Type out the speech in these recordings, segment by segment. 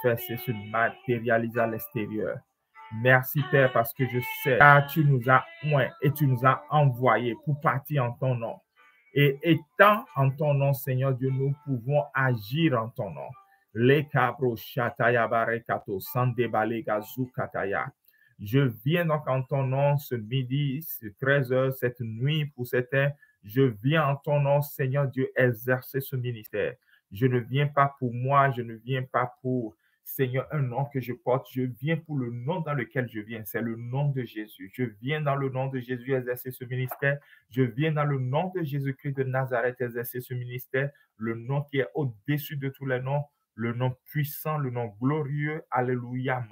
manifeste, se matérialise à l'extérieur. Merci, Père, parce que je sais que tu nous as oints et tu nous as envoyés pour partir en ton nom. Et étant en ton nom, Seigneur Dieu, nous pouvons agir en ton nom. Les cabros chataya barekato sandebalega zukataya. Je viens donc en ton nom ce midi, ce 13h, cette nuit pour certains. Je viens en ton nom, Seigneur Dieu, exercer ce ministère. Je ne viens pas pour moi, je ne viens pas pour, Seigneur, un nom que je porte. Je viens pour le nom dans lequel je viens. C'est le nom de Jésus. Je viens dans le nom de Jésus exercer ce ministère. Je viens dans le nom de Jésus-Christ de Nazareth exercer ce ministère. Le nom qui est au-dessus de tous les noms. Le nom puissant, le nom glorieux. Alléluia.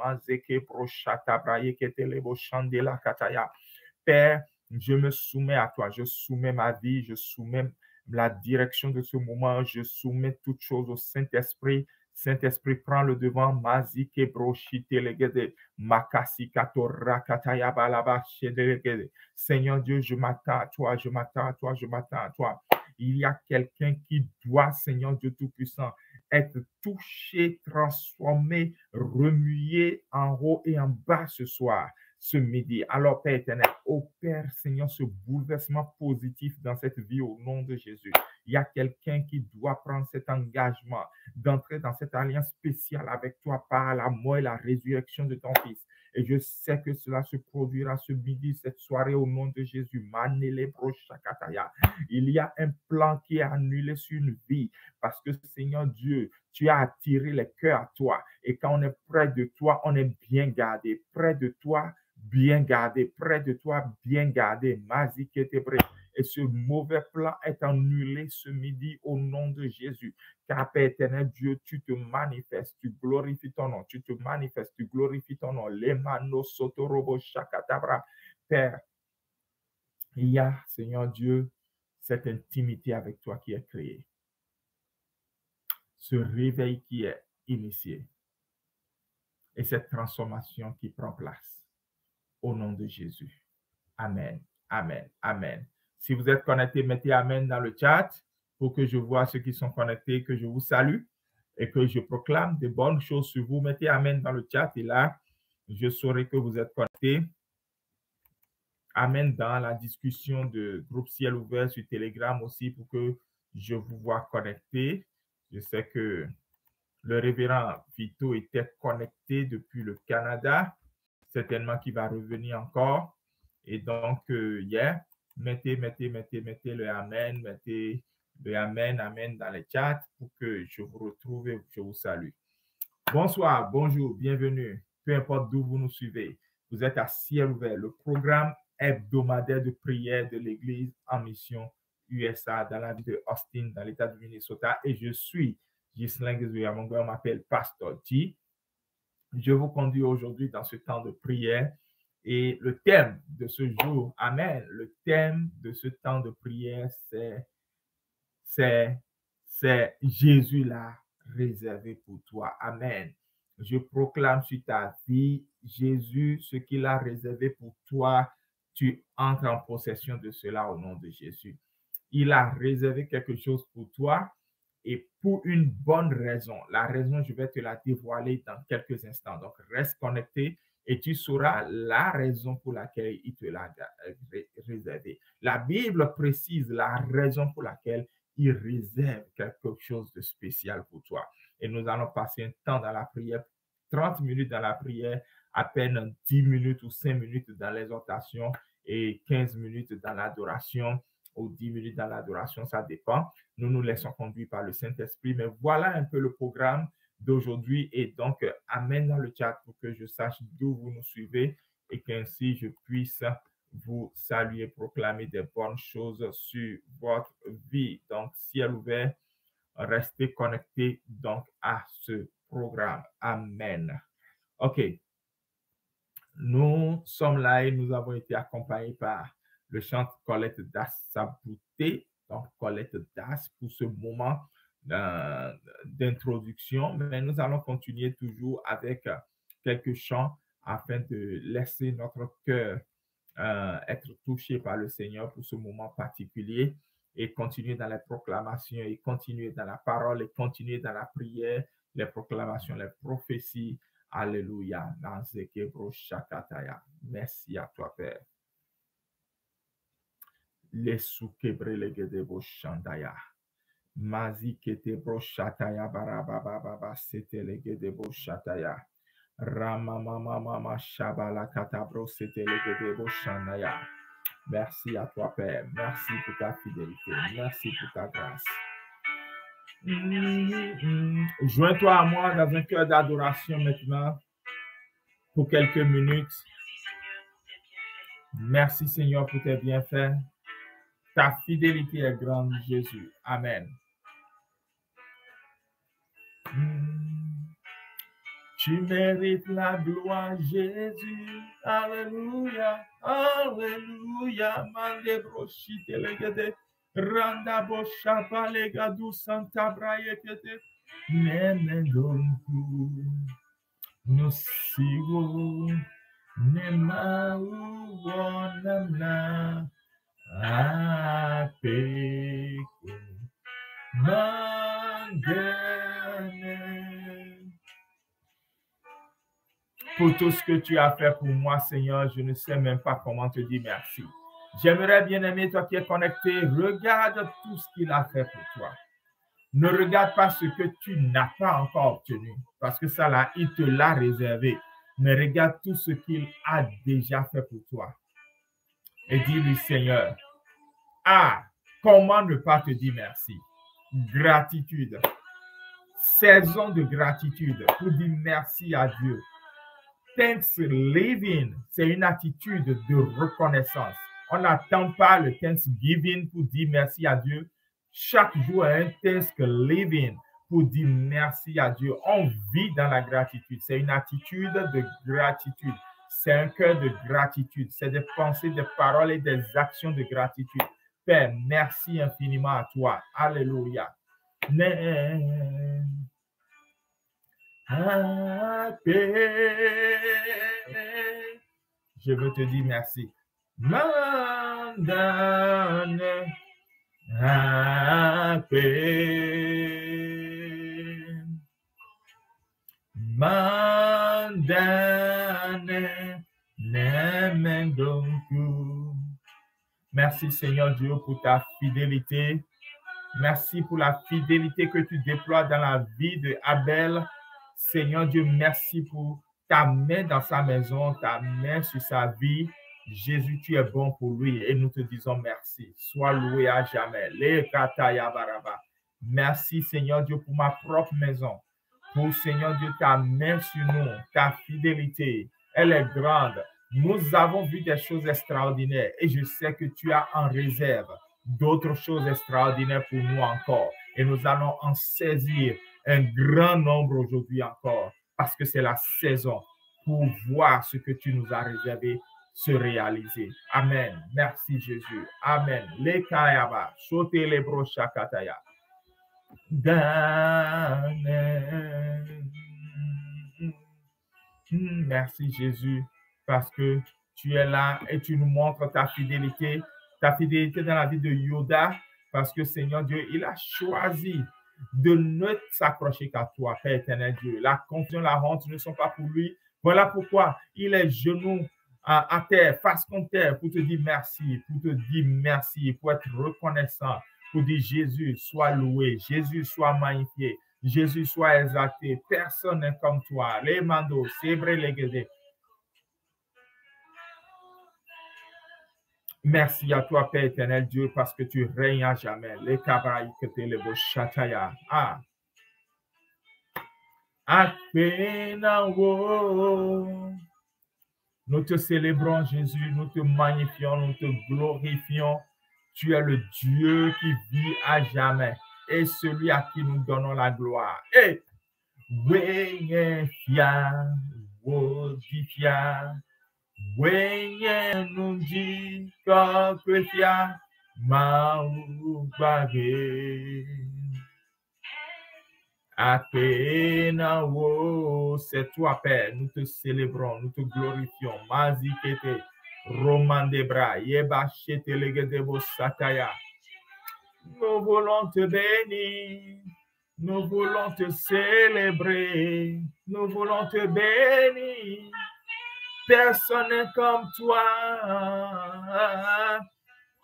Père, je me soumets à toi. Je soumets ma vie. Je soumets la direction de ce moment. Je soumets toutes choses au Saint-Esprit. Saint-Esprit, prends le devant. Mazike brochite legede. Makasi katora kataya balaba shedegede. Seigneur Dieu, je m'attends à toi. Je m'attends à toi. Je m'attends à toi. Il y a quelqu'un qui doit, Seigneur Dieu Tout-Puissant, être touché, transformé, remué en haut et en bas ce soir, ce midi. Alors, Père éternel, opère, Seigneur, ce bouleversement positif dans cette vie au nom de Jésus. Il y a quelqu'un qui doit prendre cet engagement d'entrer dans cette alliance spéciale avec toi par la mort et la résurrection de ton Fils. Et je sais que cela se produira ce midi, cette soirée, au nom de Jésus. Manele brochakataya. Il y a un plan qui est annulé sur une vie parce que, Seigneur Dieu, tu as attiré les cœurs à toi. Et quand on est près de toi, on est bien gardé. Près de toi, bien gardé. Près de toi, bien gardé. Maziketebre. Et ce mauvais plan est annulé ce midi au nom de Jésus. Car, Père éternel Dieu, tu te manifestes, tu glorifies ton nom, tu te manifestes, tu glorifies ton nom. Lemano sotorobo shakatabra. Père, il y a, Seigneur Dieu, cette intimité avec toi qui est créée. Ce réveil qui est initié. Et cette transformation qui prend place. Au nom de Jésus. Amen. Amen. Amen. Si vous êtes connectés, mettez Amen dans le chat pour que je vois ceux qui sont connectés, que je vous salue et que je proclame de bonnes choses sur vous. Mettez Amen dans le chat et là, je saurai que vous êtes connectés. Amen dans la discussion de groupe Ciel Ouvert sur Telegram aussi pour que je vous vois connectés. Je sais que le révérend Vito était connecté depuis le Canada. Certainement qu'il va revenir encore. Et donc, mettez le Amen, mettez le Amen, Amen dans les chats pour que je vous retrouve et que je vous salue. Bonsoir, bonjour, bienvenue. Peu importe d'où vous nous suivez, vous êtes à Ciel Ouvert, le programme hebdomadaire de prière de l'Église en mission USA dans la ville de Austin, dans l'État du Minnesota. Et je suis Ghislain Guézouya, mon gars m'appelle Pastor T. Je vous conduis aujourd'hui dans ce temps de prière et le thème de ce jour, Amen, le thème de ce temps de prière, c'est Jésus l'a réservé pour toi. Amen. Je proclame sur ta vie, Jésus, ce qu'il a réservé pour toi, tu entres en possession de cela au nom de Jésus. Il a réservé quelque chose pour toi. Et pour une bonne raison. La raison, je vais te la dévoiler dans quelques instants. Donc, reste connecté et tu sauras la raison pour laquelle il te l'a réservé. La Bible précise la raison pour laquelle il réserve quelque chose de spécial pour toi. Et nous allons passer un temps dans la prière, 30 minutes dans la prière, à peine 10 minutes ou 5 minutes dans l'exhortation et 15 minutes dans l'adoration ou 10 minutes dans l'adoration, ça dépend. Nous nous laissons conduire par le Saint-Esprit. Mais voilà un peu le programme d'aujourd'hui. Et donc, Amen dans le chat pour que je sache d'où vous nous suivez et qu'ainsi je puisse vous saluer, proclamer des bonnes choses sur votre vie. Donc, ciel ouvert, restez connectés donc à ce programme. Amen. OK. Nous sommes là et nous avons été accompagnés par le chant Colette Das Sabouté, donc Colette Das pour ce moment d'introduction. Mais nous allons continuer toujours avec quelques chants afin de laisser notre cœur être touché par le Seigneur pour ce moment particulier et continuer dans la proclamation et continuer dans la parole et continuer dans la prière les proclamations, les prophéties. Alléluia. Merci à toi, Père. Les soukebre legedebo shandaya. Mazi kete bro shataya barababa sete legedebo shataya. Rama mama mama shabala katabro sete legedebo shandaya. Merci à toi, Père. Merci pour ta fidélité. Merci pour ta grâce. Joins-toi à moi dans un cœur d'adoration maintenant pour quelques minutes. Merci, Seigneur, pour tes bienfaits. Ta fidélité est grande, Jésus. Amen. Tu mérites la gloire, Jésus. Alléluia. Alléluia. Mande brochite legede. Randa bosha palegadu santa braekete. Neme donku. No sigo. Nema uonamna. Apeko. Mangene. Pour tout ce que tu as fait pour moi, Seigneur, je ne sais même pas comment te dire merci. J'aimerais bien aimer toi qui es connecté, regarde tout ce qu'il a fait pour toi. Ne regarde pas ce que tu n'as pas encore obtenu, parce que ça là, il te l'a réservé. Mais regarde tout ce qu'il a déjà fait pour toi. Et dis-lui, Seigneur, comment ne pas te dire merci? Gratitude. Saison de gratitude pour dire merci à Dieu. Thanksgiving, c'est une attitude de reconnaissance. On n'attend pas le Thanksgiving pour dire merci à Dieu. Chaque jour est un Thanksgiving pour dire merci à Dieu. On vit dans la gratitude. C'est une attitude de gratitude. C'est un cœur de gratitude. C'est des pensées, des paroles et des actions de gratitude. Père, merci infiniment à toi. Alléluia. Je veux te dire merci. Mandane nemendonku. Merci Seigneur Dieu pour ta fidélité. Merci pour la fidélité que tu déploies dans la vie de Abel. Seigneur Dieu, merci pour ta main dans sa maison, ta main sur sa vie. Jésus, tu es bon pour lui et nous te disons merci. Sois loué à jamais. Merci Seigneur Dieu pour ma propre maison. Pour Seigneur Dieu, ta main sur nous, ta fidélité, elle est grande. Nous avons vu des choses extraordinaires et je sais que tu as en réserve d'autres choses extraordinaires pour nous encore. Et nous allons en saisir un grand nombre aujourd'hui encore parce que c'est la saison pour voir ce que tu nous as réservé se réaliser. Amen. Merci Jésus. Amen. Les kayaba, sauter les brochakataya. Merci Jésus parce que tu es là et tu nous montres ta fidélité dans la vie de Yoda parce que Seigneur Dieu, il a choisi de ne s'accrocher qu'à toi, Père éternel Dieu. La confusion, la honte ne sont pas pour lui. Voilà pourquoi il est genoux à terre, face contre terre pour te dire merci, pour être reconnaissant, pour dire Jésus, sois loué, Jésus, sois magnifié, Jésus, sois exalté. Personne n'est comme toi. Les mandos, c'est vrai, les guédés. Merci à toi, Père éternel Dieu, parce que tu règnes à jamais. Les kabraïkete, les bochataya. Nous te célébrons, Jésus, nous te magnifions, nous te glorifions. Tu es le Dieu qui vit à jamais et celui à qui nous donnons la gloire. Et Wenye nundi kakwefia maubage. Apena wo, c'est toi, Père. Nous te célébrons, nous te glorifions. Mazikete, Roman de bras, Yebachete legedebo sataya. Nous voulons te bénir. Nous voulons te célébrer, nous voulons te bénir. Personne n'est comme toi,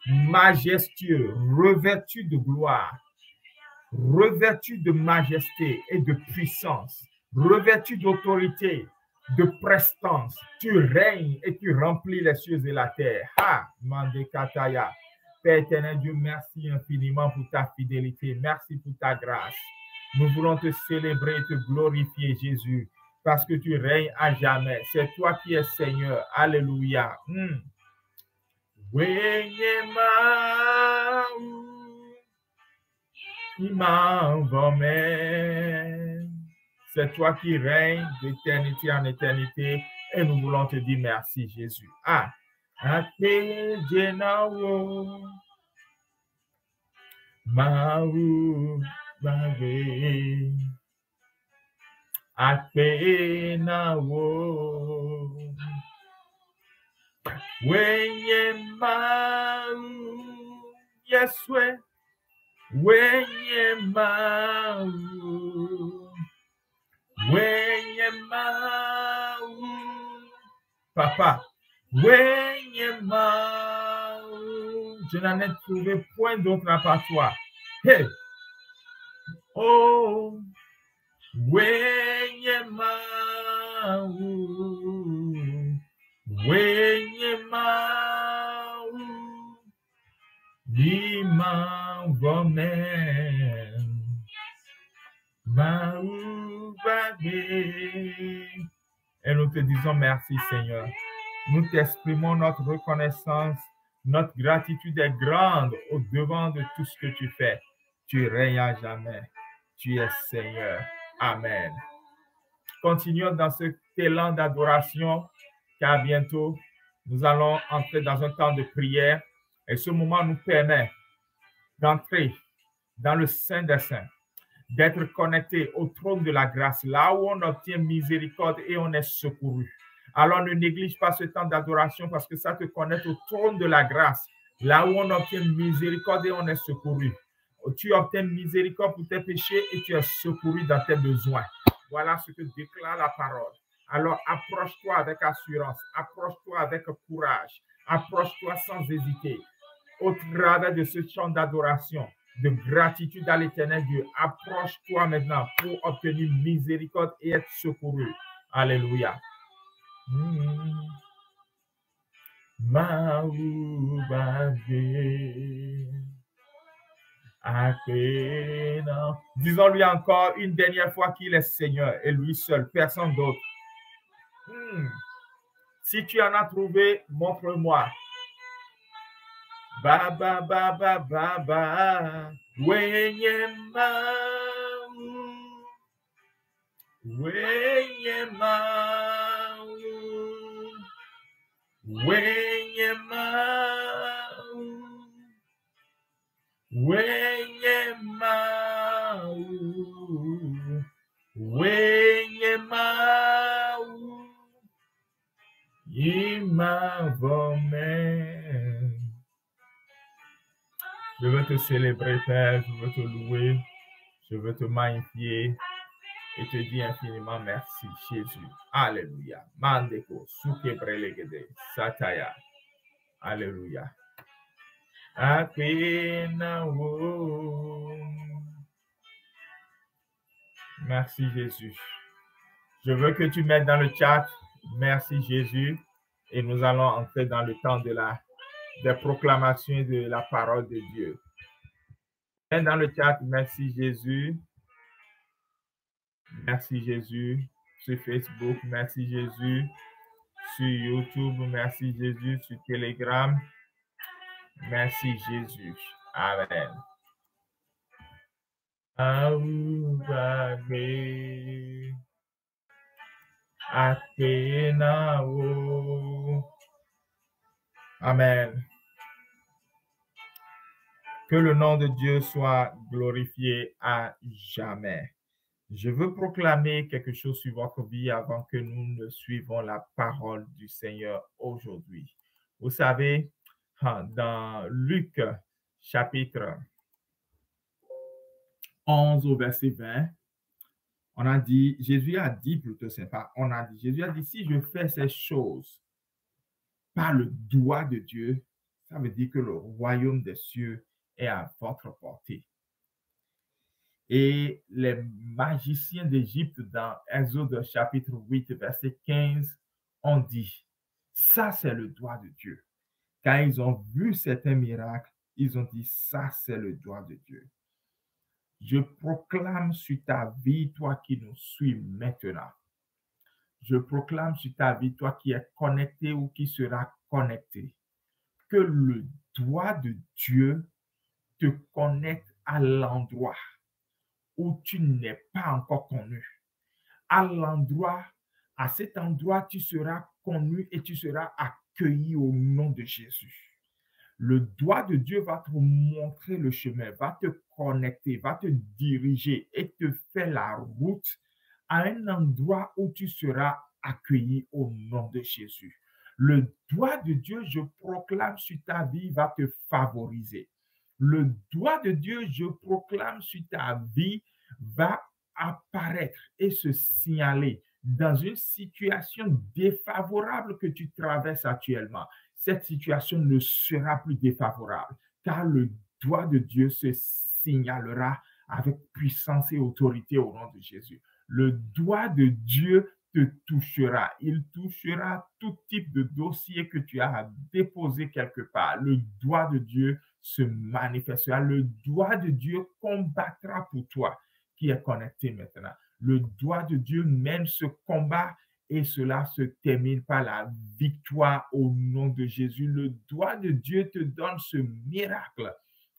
majestueux, revêtu de gloire, revêtu de majesté et de puissance, revêtu d'autorité, de prestance. Tu règnes et tu remplis les cieux et la terre. Ha, Mandekataya. Père éternel Dieu, merci infiniment pour ta fidélité. Merci pour ta grâce. Nous voulons te célébrer et te glorifier, Jésus, parce que tu règnes à jamais. C'est toi qui es Seigneur. Alléluia. C'est toi qui règnes d'éternité en éternité et nous voulons te dire merci, Jésus. Ah, yes, Papa, je n'en ai trouvé point d'autre à part toi. Hey, oh, et nous te disons merci, Seigneur. Nous t'exprimons notre reconnaissance. Notre gratitude est grande au-devant de tout ce que tu fais. Tu règnes à jamais. Tu es Seigneur. Amen. Continuons dans cet élan d'adoration, car bientôt, nous allons entrer dans un temps de prière. Et ce moment nous permet d'entrer dans le Saint des Saints, d'être connecté au trône de la grâce, là où on obtient miséricorde et on est secouru. Alors ne néglige pas ce temps d'adoration parce que ça te connecte au trône de la grâce, là où on obtient miséricorde et on est secouru. Tu obtiens miséricorde pour tes péchés et tu es secouru dans tes besoins. Voilà ce que déclare la parole. Alors approche-toi avec assurance, approche-toi avec courage, approche-toi sans hésiter. Au travers de ce chant d'adoration, de gratitude à l'Éternel Dieu, approche-toi maintenant pour obtenir miséricorde et être secouru. Alléluia. Disons-lui encore une dernière fois qu'il est Seigneur et lui seul, personne d'autre. Si tu en as trouvé, montre-moi. Ba ba ba ba ba ba, Je veux te célébrer, Père, je veux te louer, je veux te magnifier et te dire infiniment merci, Jésus. Alléluia. Mandeko, sukeprelegede, sataya. Alléluia. Merci, Jésus. Je veux que tu mettes dans le chat, merci, Jésus, et nous allons entrer dans le temps de des proclamations de la parole de Dieu. Mets dans le chat, merci, Jésus. Merci, Jésus. Sur Facebook, merci, Jésus. Sur YouTube, merci, Jésus. Sur Telegram, merci, Jésus. Amen. Amen. Que le nom de Dieu soit glorifié à jamais. Je veux proclamer quelque chose sur votre vie avant que nous ne suivons la parole du Seigneur aujourd'hui. Vous savez, dans Luc chapitre 11 au verset 20, on a dit, Jésus a dit plutôt, c'est pas, on a dit, Jésus a dit, si je fais ces choses par le doigt de Dieu, ça veut dire que le royaume des cieux est à votre portée. Et les magiciens d'Égypte dans Exode chapitre 8, verset 15, ont dit, ça c'est le doigt de Dieu. Quand ils ont vu certains miracles, ils ont dit, ça c'est le doigt de Dieu. Je proclame sur ta vie, toi qui nous suis maintenant. Je proclame sur ta vie, toi qui es connecté ou qui sera connecté, que le doigt de Dieu te connecte à l'endroit où tu n'es pas encore connu. À l'endroit, à cet endroit, tu seras connu et tu seras accueilli au nom de Jésus. Le doigt de Dieu va te montrer le chemin, va te connecter, va te diriger et te faire la route à un endroit où tu seras accueilli au nom de Jésus. Le doigt de Dieu, je proclame sur ta vie, va te favoriser. Le doigt de Dieu, je proclame sur ta vie, va apparaître et se signaler dans une situation défavorable que tu traverses actuellement. Cette situation ne sera plus défavorable, car le doigt de Dieu se signalera avec puissance et autorité au nom de Jésus. Le doigt de Dieu te touchera. Il touchera tout type de dossier que tu as à déposer quelque part. Le doigt de Dieu se manifestera. Le doigt de Dieu combattra pour toi qui est connecté maintenant. Le doigt de Dieu mène ce combat et cela se termine par la victoire au nom de Jésus. Le doigt de Dieu te donne ce miracle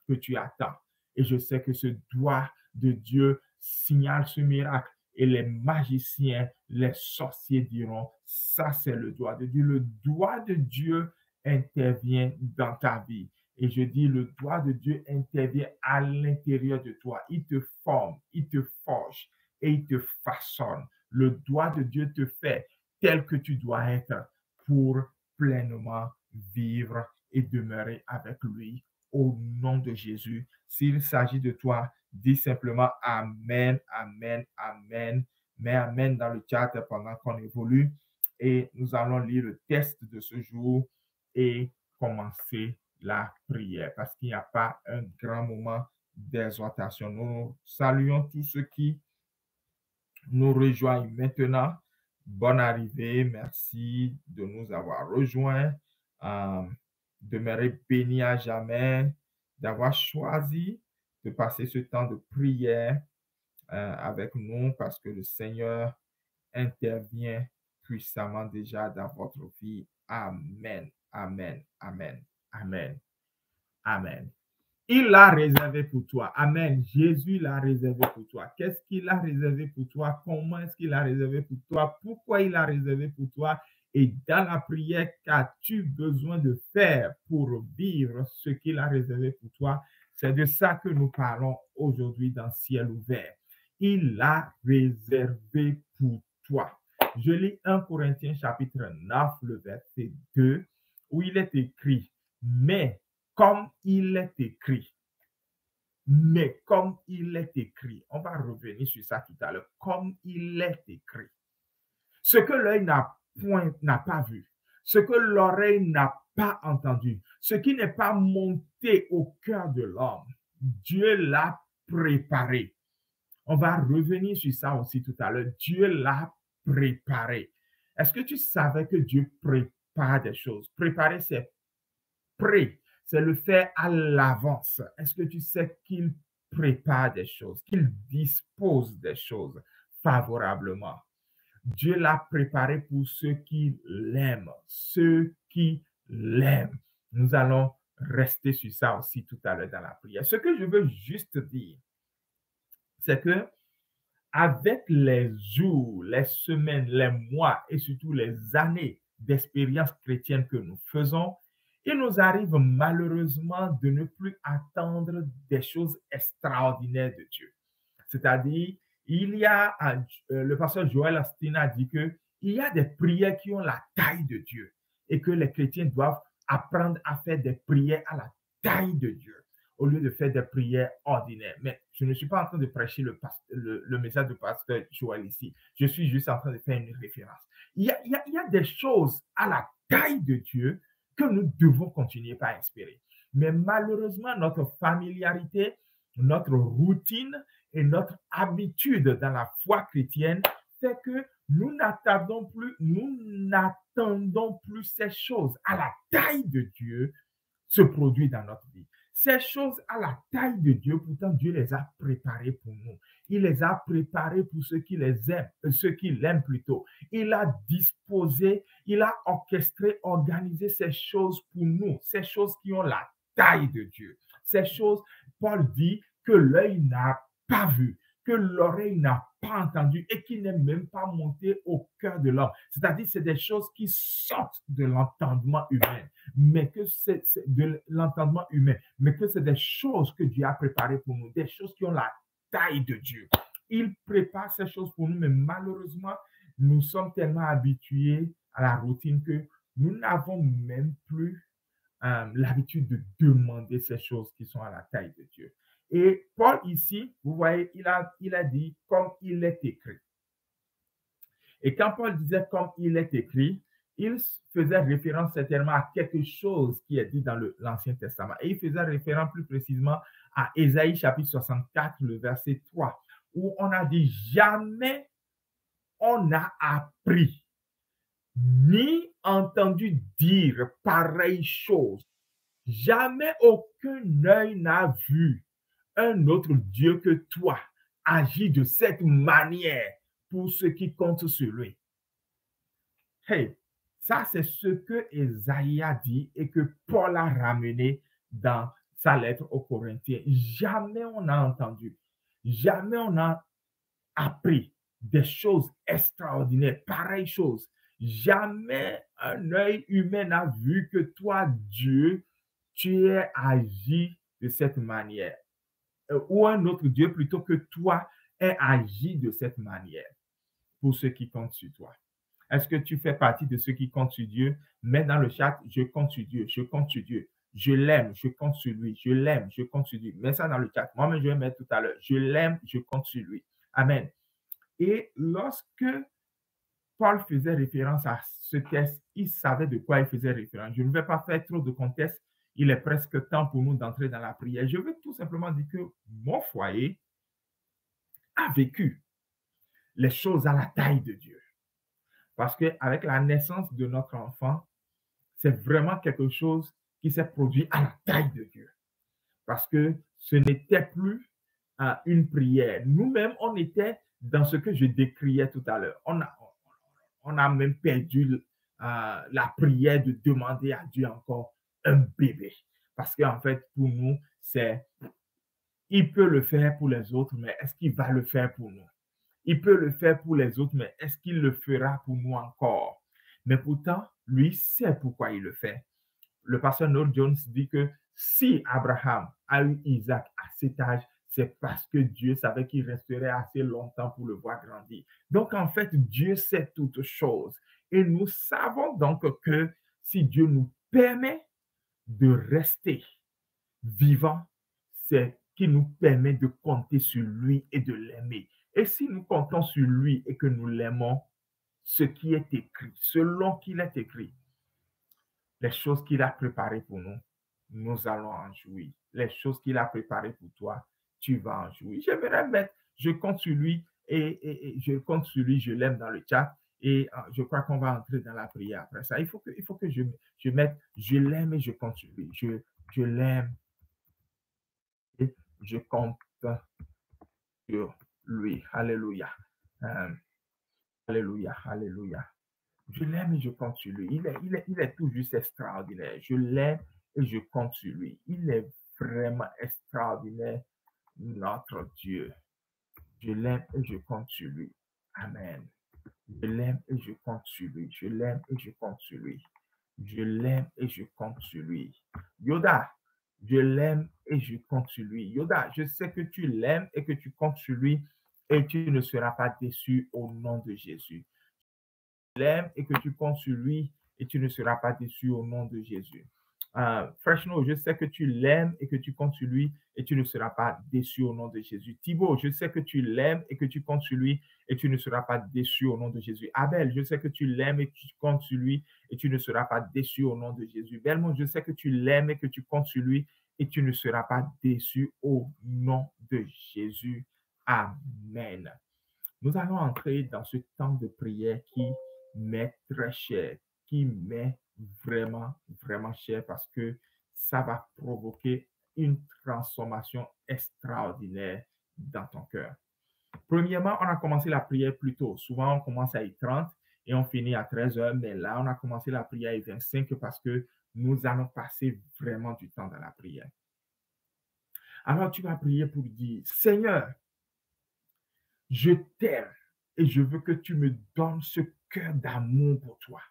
que tu attends. Et je sais que ce doigt de Dieu signale ce miracle. Et les magiciens, les sorciers diront, ça c'est le doigt de Dieu. Le doigt de Dieu intervient dans ta vie. Et je dis, le doigt de Dieu intervient à l'intérieur de toi. Il te forme, il te forge et il te façonne. Le doigt de Dieu te fait tel que tu dois être pour pleinement vivre et demeurer avec lui au nom de Jésus. S'il s'agit de toi, dis simplement Amen, Amen, Amen. Mets Amen dans le chat pendant qu'on évolue et nous allons lire le test de ce jour et commencer la prière parce qu'il n'y a pas un grand moment d'exhortation. Nous saluons tous ceux qui nous rejoignent maintenant. Bonne arrivée, merci de nous avoir rejoints. Demeurez bénis à jamais, d'avoir choisi de passer ce temps de prière avec nous parce que le Seigneur intervient puissamment déjà dans votre vie. Amen, amen, amen, amen, amen. Il l'a réservé pour toi. Amen. Jésus l'a réservé pour toi. Qu'est-ce qu'il a réservé pour toi? Comment est-ce qu'il a réservé pour toi? Pourquoi il a réservé pour toi? Et dans la prière, qu'as-tu besoin de faire pour vivre ce qu'il a réservé pour toi? C'est de ça que nous parlons aujourd'hui dans Ciel ouvert. Il l'a réservé pour toi. Je lis 1 Corinthiens chapitre 9, le verset 2, où il est écrit, mais comme il est écrit. Mais comme il est écrit, on va revenir sur ça tout à l'heure, comme il est écrit. Ce que l'œil n'a pas vu, ce que l'oreille n'a pas entendu, ce qui n'est pas monté au cœur de l'homme, Dieu l'a préparé. On va revenir sur ça aussi tout à l'heure. Dieu l'a préparé. Est-ce que tu savais que Dieu prépare des choses? Préparer, c'est pré. C'est le faire à l'avance. Est-ce que tu sais qu'il prépare des choses, qu'il dispose des choses favorablement? Dieu l'a préparé pour ceux qui l'aiment, ceux qui l'aiment. Nous allons rester sur ça aussi tout à l'heure dans la prière. Ce que je veux juste dire, c'est que avec les jours, les semaines, les mois et surtout les années d'expérience chrétienne que nous faisons, il nous arrive malheureusement de ne plus attendre des choses extraordinaires de Dieu. C'est-à-dire, le pasteur Joël Astin a dit qu'il y a des prières qui ont la taille de Dieu et que les chrétiens doivent apprendre à faire des prières à la taille de Dieu. au lieu de faire des prières ordinaires. Mais je ne suis pas en train de prêcher le message de pasteur Joël ici. Je suis juste en train de faire une référence. Il y a des choses à la taille de Dieu que nous devons continuer par inspirer. Mais malheureusement, notre familiarité, notre routine et notre habitude dans la foi chrétienne fait que nous n'attendons plus ces choses à la taille de Dieu se produire dans notre vie. Ces choses à la taille de Dieu, pourtant Dieu les a préparées pour nous. Il les a préparées pour ceux qui les aiment, ceux qui l'aiment plutôt. Il a disposé, il a orchestré, organisé ces choses pour nous, ces choses qui ont la taille de Dieu. Ces choses, Paul dit, que l'œil n'a pas vu, que l'oreille n'a pas entendu et qui n'est même pas monté au cœur de l'homme. C'est-à-dire, c'est des choses qui sortent de l'entendement humain, mais que c'est de l'entendement humain, mais que c'est des choses que Dieu a préparées pour nous, des choses qui ont la taille de Dieu. Il prépare ces choses pour nous, mais malheureusement, nous sommes tellement habitués à la routine que nous n'avons même plus l'habitude de demander ces choses qui sont à la taille de Dieu. Et Paul ici, vous voyez, il a dit comme il est écrit. Et quand Paul disait comme il est écrit, il faisait référence certainement à quelque chose qui est dit dans l'Ancien Testament. Et il faisait référence plus précisément à Ésaïe chapitre 64, le verset 3, où on a dit jamais on n'a appris ni entendu dire pareille chose. Jamais aucun œil n'a vu un autre Dieu que toi agit de cette manière pour ceux qui comptent sur lui. Hey, ça c'est ce que Ésaïe a dit et que Paul a ramené dans sa lettre aux Corinthiens. Jamais on a entendu, jamais on a appris des choses extraordinaires, pareilles choses. Jamais un œil humain n'a vu que toi, Dieu, tu es agi de cette manière. Ou un autre Dieu plutôt que toi ait agi de cette manière pour ceux qui comptent sur toi. Est-ce que tu fais partie de ceux qui comptent sur Dieu? Mets dans le chat, je compte sur Dieu, je compte sur Dieu. Je l'aime, je compte sur lui. Je l'aime, je compte sur lui. Mets ça dans le chat. Moi-même, je vais mettre tout à l'heure. Je l'aime, je compte sur lui. Amen. Et lorsque Paul faisait référence à ce texte, il savait de quoi il faisait référence. Je ne vais pas faire trop de contexte. Il est presque temps pour nous d'entrer dans la prière. Je veux tout simplement dire que mon foyer a vécu les choses à la taille de Dieu. Parce qu'avec la naissance de notre enfant, c'est vraiment quelque chose qui s'est produit à la taille de Dieu. Parce que ce n'était plus une prière. Nous-mêmes, on était dans ce que je décriais tout à l'heure. On a même perdu la prière de demander à Dieu encore un bébé. Parce qu'en fait, pour nous, il peut le faire pour les autres, mais est-ce qu'il va le faire pour nous? Il peut le faire pour les autres, mais est-ce qu'il le fera pour nous encore? Mais pourtant, lui sait pourquoi il le fait. Le pasteur Noel Jones dit que si Abraham a eu Isaac à cet âge, c'est parce que Dieu savait qu'il resterait assez longtemps pour le voir grandir. Donc, en fait, Dieu sait toutes choses. Et nous savons donc que si Dieu nous permet de rester vivants, c'est qu'il nous permet de compter sur lui et de l'aimer. Et si nous comptons sur lui et que nous l'aimons, ce qui est écrit, selon qu'il est écrit, les choses qu'il a préparées pour nous, nous allons en jouir. Les choses qu'il a préparées pour toi, tu vas en jouir. J'aimerais mettre, je compte sur lui et je compte sur lui, je l'aime dans le chat et je crois qu'on va entrer dans la prière après ça. Il faut que je mette, je l'aime et je compte sur lui. Je l'aime et je compte sur lui. Alléluia. Alléluia, alléluia. Je l'aime et je compte sur lui. Il est tout juste extraordinaire. Je l'aime et je compte sur lui. Il est vraiment extraordinaire, notre Dieu. Je l'aime et je compte sur lui. Amen. Je l'aime et je compte sur lui. Je l'aime et je compte sur lui. Je l'aime et je compte sur lui. Yoda, je l'aime et je compte sur lui. Yoda, je sais que tu l'aimes et que tu comptes sur lui et tu ne seras pas déçu au nom de Jésus. Tu l'aimes et que tu comptes sur lui et tu ne seras pas déçu au nom de Jésus. Freshno, je sais que tu l'aimes et que tu comptes sur lui et tu ne seras pas déçu au nom de Jésus. Thibaut, je sais que tu l'aimes et que tu comptes sur lui et tu ne seras pas déçu au nom de Jésus. Abel, je sais que tu l'aimes et que tu comptes sur lui et tu ne seras pas déçu au nom de Jésus. Belmont, je sais que tu l'aimes et que tu comptes sur lui et tu ne seras pas déçu au nom de Jésus. Amen. Nous allons entrer dans ce temps de prière qui m'est très cher, qui m'est vraiment, vraiment cher parce que ça va provoquer une transformation extraordinaire dans ton cœur. Premièrement, on a commencé la prière plus tôt. Souvent, on commence à 30 et on finit à 13h, mais là, on a commencé la prière à 25 parce que nous allons passer vraiment du temps dans la prière. Alors, tu vas prier pour dire, Seigneur, je t'aime et je veux que tu me donnes ce cœur d'amour pour toi.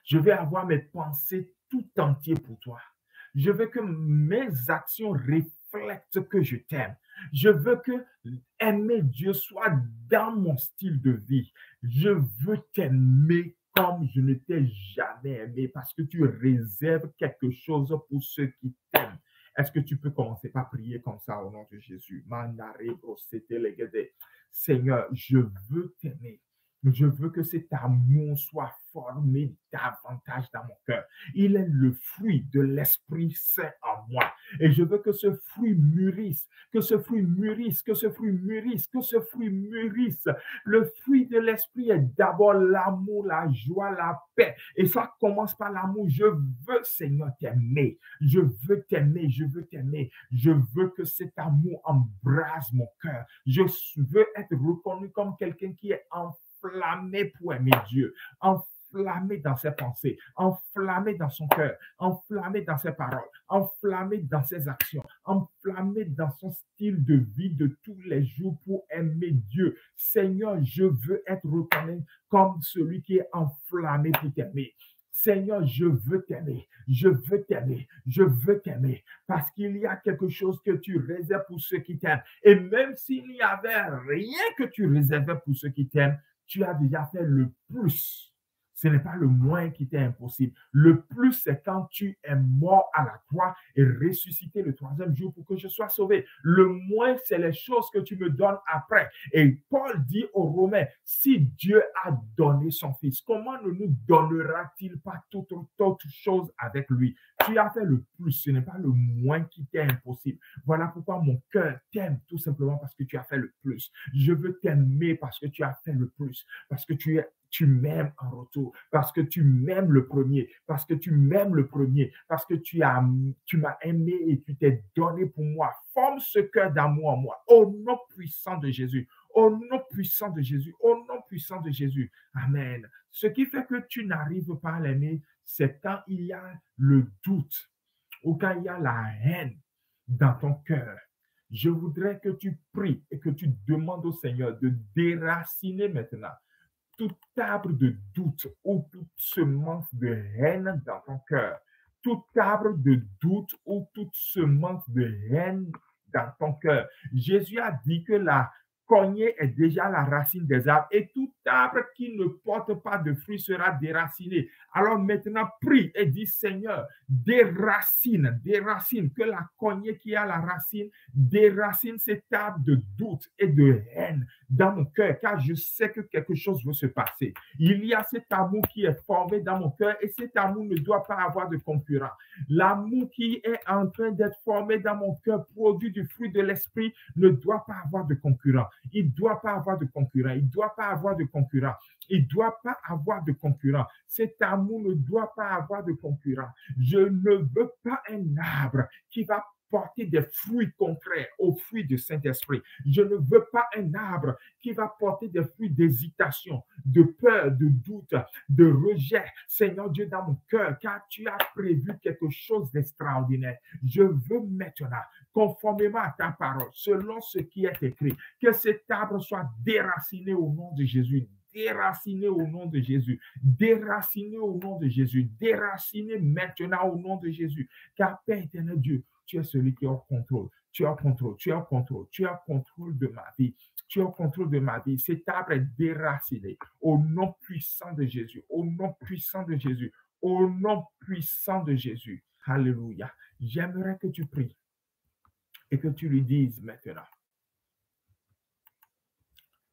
Je vais avoir mes pensées tout entières pour toi. Je veux que mes actions reflètent que je t'aime. Je veux que aimer Dieu soit dans mon style de vie. Je veux t'aimer comme je ne t'ai jamais aimé parce que tu réserves quelque chose pour ceux qui t'aiment. Est-ce que tu peux commencer par prier comme ça au nom de Jésus? Seigneur, je veux t'aimer. Je veux que cet amour soit formé davantage dans mon cœur. Il est le fruit de l'Esprit Saint en moi. Et je veux que ce fruit mûrisse, que ce fruit mûrisse, que ce fruit mûrisse, que ce fruit mûrisse. Le fruit de l'Esprit est d'abord l'amour, la joie, la paix. Et ça commence par l'amour. Je veux, Seigneur, t'aimer. Je veux t'aimer, je veux t'aimer. Je veux que cet amour embrase mon cœur. Je veux être reconnu comme quelqu'un qui est enflammé pour aimer Dieu, enflammé dans ses pensées, enflammé dans son cœur, enflammé dans ses paroles, enflammé dans ses actions, enflammé dans son style de vie de tous les jours pour aimer Dieu. Seigneur, je veux être reconnu comme celui qui est enflammé pour t'aimer. Seigneur, je veux t'aimer, je veux t'aimer, je veux t'aimer, parce qu'il y a quelque chose que tu réserves pour ceux qui t'aiment. Et même s'il n'y avait rien que tu réservais pour ceux qui t'aiment, tu as déjà fait le plus. Ce n'est pas le moins qui t'est impossible. Le plus, c'est quand tu es mort à la croix et ressuscité le troisième jour pour que je sois sauvé. Le moins, c'est les choses que tu me donnes après. Et Paul dit aux Romains, si Dieu a donné son Fils, comment ne nous donnera-t-il pas toute autre chose avec lui? Tu as fait le plus, ce n'est pas le moins qui t'est impossible. Voilà pourquoi mon cœur t'aime tout simplement parce que tu as fait le plus. Je veux t'aimer parce que tu as fait le plus, parce que tu m'aimes en retour, parce que tu m'aimes le premier, parce que tu m'aimes le premier, parce que tu m'as aimé et tu t'es donné pour moi. Forme ce cœur d'amour en moi, au nom puissant de Jésus, au nom puissant de Jésus, au nom puissant de Jésus. Amen. Ce qui fait que tu n'arrives pas à l'aimer, c'est quand il y a le doute ou quand il y a la haine dans ton cœur. Je voudrais que tu pries et que tu demandes au Seigneur de déraciner maintenant tout arbre de doute ou toute semence de haine dans ton cœur, tout arbre de doute ou toute semence de haine dans ton cœur. Jésus a dit que la cognée est déjà la racine des arbres et tout arbre qui ne porte pas de fruits sera déraciné. Alors maintenant, prie et dis, Seigneur, déracine, que la cognée qui a la racine déracine cet arbre de doute et de haine dans mon cœur, car je sais que quelque chose veut se passer. Il y a cet amour qui est formé dans mon cœur et cet amour ne doit pas avoir de concurrent. L'amour qui est en train d'être formé dans mon cœur, produit du fruit de l'esprit, ne doit pas avoir de concurrent. Il ne doit pas avoir de concurrent. Il ne doit pas avoir de concurrent. Il ne doit pas avoir de concurrent. Cet amour ne doit pas avoir de concurrent. Je ne veux pas un arbre qui va porter des fruits contraires aux fruits du Saint-Esprit. Je ne veux pas un arbre qui va porter des fruits d'hésitation, de peur, de doute, de rejet. Seigneur Dieu, dans mon cœur, car tu as prévu quelque chose d'extraordinaire. Je veux maintenant, conformément à ta parole, selon ce qui est écrit, que cet arbre soit déraciné au nom de Jésus. Déraciné au nom de Jésus, déraciné au nom de Jésus, déraciné maintenant au nom de Jésus. Car Père éternel Dieu, tu es celui qui est au contrôle. Tu es au contrôle, tu es au contrôle, tu es au contrôle de ma vie. Tu es au contrôle de ma vie. Cet arbre est déraciné au nom puissant de Jésus, au nom puissant de Jésus, au nom puissant de Jésus. Alléluia. J'aimerais que tu pries et que tu lui dises maintenant,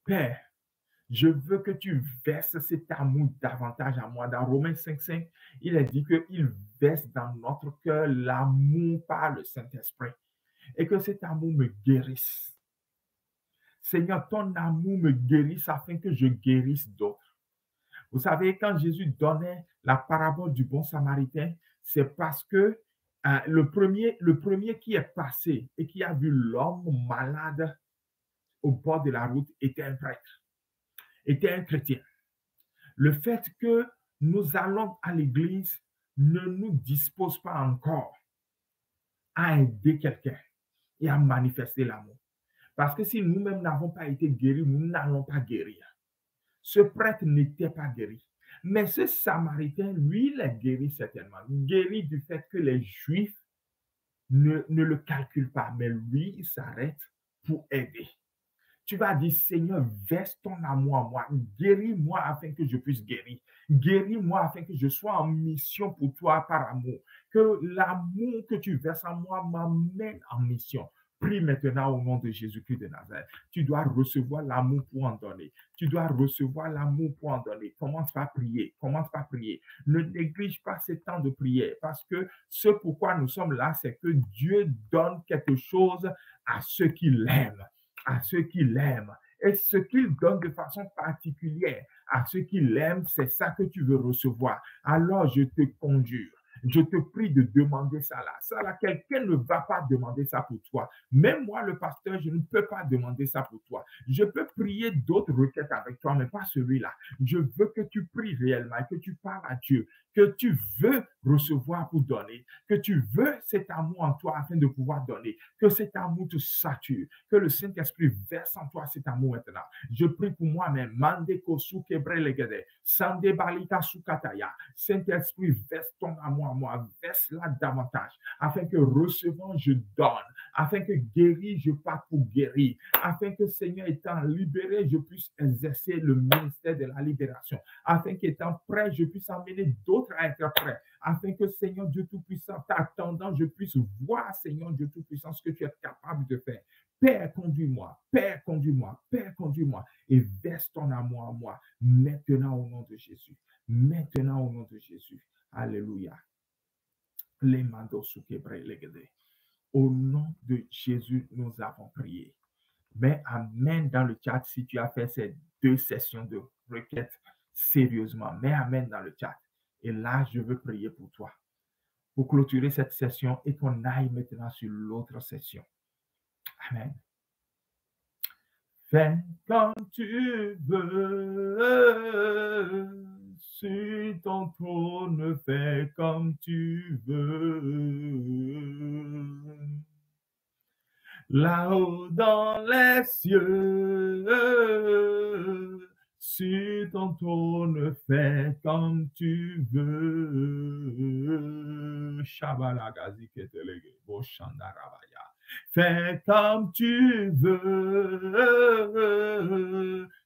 Père, je veux que tu verses cet amour davantage à moi. Dans Romains 5,5, il est dit qu'il verse dans notre cœur l'amour par le Saint-Esprit et que cet amour me guérisse. Seigneur, ton amour me guérisse afin que je guérisse d'autres. Vous savez, quand Jésus donnait la parabole du bon Samaritain, c'est parce que le premier qui est passé et qui a vu l'homme malade au bord de la route était un prêtre, était un chrétien. Le fait que nous allons à l'église ne nous dispose pas encore à aider quelqu'un et à manifester l'amour. Parce que si nous-mêmes n'avons pas été guéris, nous n'allons pas guérir. Ce prêtre n'était pas guéri. Mais ce Samaritain, lui, il est guéri certainement. Guéri du fait que les Juifs ne le calculent pas. Mais lui, il s'arrête pour aider. Tu vas dire, Seigneur, verse ton amour en moi. Guéris-moi afin que je puisse guérir. Guéris-moi afin que je sois en mission pour toi par amour. Que l'amour que tu verses en moi m'amène en mission. Prie maintenant au nom de Jésus-Christ de Nazareth. Tu dois recevoir l'amour pour en donner. Tu dois recevoir l'amour pour en donner. Commence par prier. Commence par prier. Ne néglige pas ces temps de prière parce que ce pourquoi nous sommes là, c'est que Dieu donne quelque chose à ceux qui l'aiment. À ceux qui l'aiment. Et ce qu'il donne de façon particulière à ceux qui l'aiment, c'est ça que tu veux recevoir. Alors je te conjure, je te prie de demander ça là. Ça là, quelqu'un ne va pas demander ça pour toi. Même moi, le pasteur, je ne peux pas demander ça pour toi. Je peux prier d'autres requêtes avec toi, mais pas celui-là. Je veux que tu pries réellement, que tu parles à Dieu, que tu veux recevoir pour donner, que tu veux cet amour en toi afin de pouvoir donner, que cet amour te sature, que le Saint-Esprit verse en toi cet amour maintenant. Je prie pour moi-même. Mande kosu kebre legede, sande balika sukataya. Saint-Esprit, verse ton amour en moi, verse-la davantage, afin que recevant, je donne, afin que guéri, je parte pour guérir, afin que Seigneur étant libéré, je puisse exercer le ministère de la libération, afin qu'étant prêt, je puisse emmener d'autres à être prêts, afin que Seigneur Dieu Tout-Puissant, t'attendant, je puisse voir, Seigneur Dieu Tout-Puissant, ce que tu es capable de faire. Père, conduis-moi, Père, conduis-moi, Père, conduis-moi, et verse ton amour en moi, maintenant au nom de Jésus, maintenant au nom de Jésus. Alléluia. Les mandos au nom de Jésus, nous avons prié. Mais amen dans le chat si tu as fait ces 2 sessions de requête sérieusement. Mais amen dans le chat. Et là, je veux prier pour toi. Pour clôturer cette session et qu'on aille maintenant sur l'autre session. Amen. Fais comme tu veux. Sur ton trône, fais comme tu veux. Là-haut dans les cieux, sur ton trône, fais comme tu veux. Shabalagazi ketelege, boshandarabaya. Fais comme tu veux,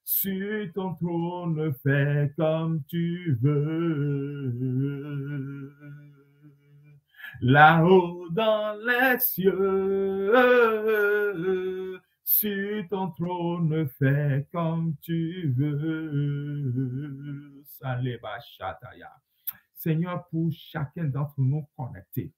sur ton trône, fais comme tu veux. Là-haut dans les cieux, sur ton trône, fais comme tu veux. Seigneur, pour chacun d'entre nous connectés,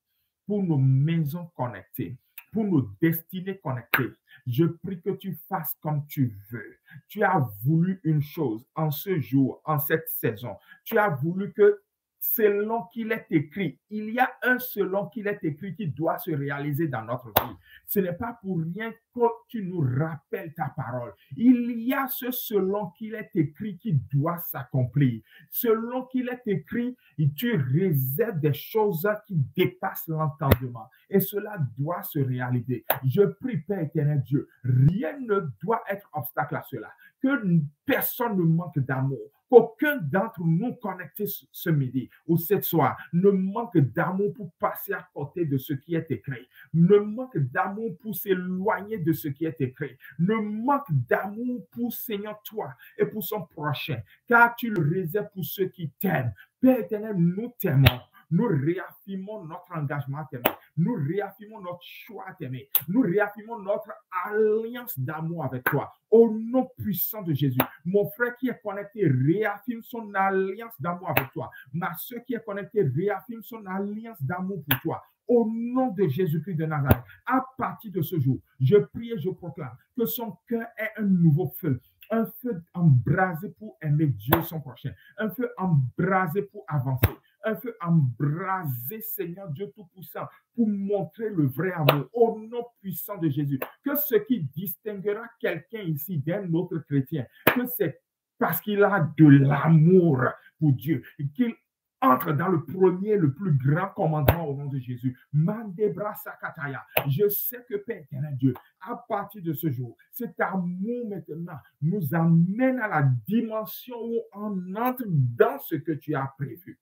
pour nos maisons connectées, pour nos destinées connectées, je prie que tu fasses comme tu veux. Tu as voulu une chose en ce jour, en cette saison. Tu as voulu que selon qu'il est écrit, il y a un selon qu'il est écrit qui doit se réaliser dans notre vie. Ce n'est pas pour rien que tu nous rappelles ta parole. Il y a ce selon qu'il est écrit qui doit s'accomplir. Selon qu'il est écrit, tu réserves des choses qui dépassent l'entendement. Et cela doit se réaliser. Je prie, Père éternel Dieu, rien ne doit être obstacle à cela. Que personne ne manque d'amour. Qu'aucun d'entre nous connectés ce midi ou cette soir ne manque d'amour pour passer à côté de ce qui est écrit. Ne manque d'amour pour s'éloigner de ce qui est écrit. Ne manque d'amour pour Seigneur toi et pour son prochain. Car tu le réserves pour ceux qui t'aiment. Père éternel, nous t'aimons. Nous réaffirmons notre engagement à t'aimer. Nous réaffirmons notre choix à t'aimer. Nous réaffirmons notre alliance d'amour avec toi. Au nom puissant de Jésus. Mon frère qui est connecté réaffirme son alliance d'amour avec toi. Ma soeur qui est connectée réaffirme son alliance d'amour pour toi. Au nom de Jésus-Christ de Nazareth, à partir de ce jour, je prie et je proclame que son cœur ait un nouveau feu. Un feu embrasé pour aimer Dieu son prochain. Un feu embrasé pour avancer. Un feu embrasé, Seigneur Dieu Tout-Puissant, pour montrer le vrai amour au nom puissant de Jésus. Que ce qui distinguera quelqu'un ici d'un autre chrétien, que c'est parce qu'il a de l'amour pour Dieu, qu'il entre dans le premier, le plus grand commandement au nom de Jésus. Mandebra Sakataya. Je sais que Père éternel Dieu, à partir de ce jour, cet amour maintenant nous amène à la dimension où on entre dans ce que tu as prévu.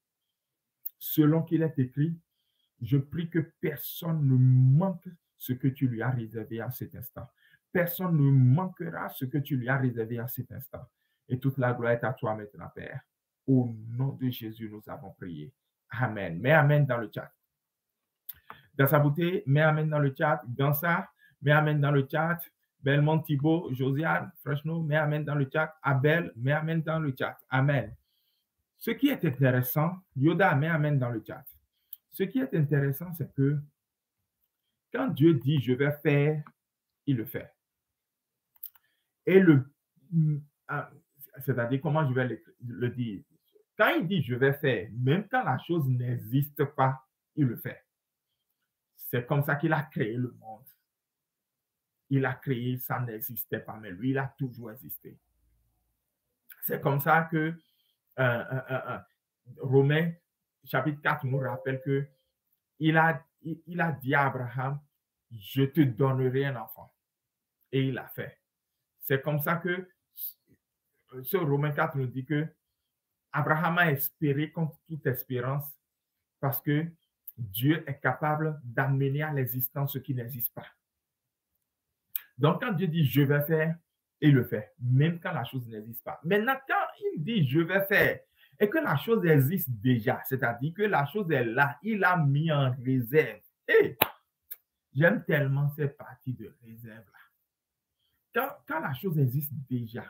Selon qu'il est écrit, je prie que personne ne manque ce que tu lui as réservé à cet instant. Personne ne manquera ce que tu lui as réservé à cet instant. Et toute la gloire est à toi maintenant, Père. Au nom de Jésus, nous avons prié. Amen. Mets Amen dans le chat. Dans sa beauté, mets Amen dans le chat. Gansa, mets Amen dans le chat. Belmont Thibault, Josiane, Freshno, mets Amen dans le chat. Abel, mets Amen dans le chat. Amen. Ce qui est intéressant, Yoda, mets Amen dans le chat. Ce qui est intéressant, c'est que quand Dieu dit je vais faire, il le fait. Et c'est-à-dire comment je vais le dire. Quand il dit je vais faire, même quand la chose n'existe pas, il le fait. C'est comme ça qu'il a créé le monde. Il a créé, ça n'existait pas, mais lui, il a toujours existé. C'est comme ça que Romains chapitre 4 nous rappelle que il a dit à Abraham, je te donnerai un enfant. Et il l'a fait. C'est comme ça que ce Romains 4 nous dit que Abraham a espéré contre toute espérance parce que Dieu est capable d'amener à l'existence ce qui n'existe pas. Donc, quand Dieu dit je vais faire, il le fait, même quand la chose n'existe pas. Maintenant, quand il dit je vais faire et que la chose existe déjà, c'est-à-dire que la chose est là, il a mis en réserve. Et j'aime tellement cette partie de réserve-là. Quand la chose existe déjà,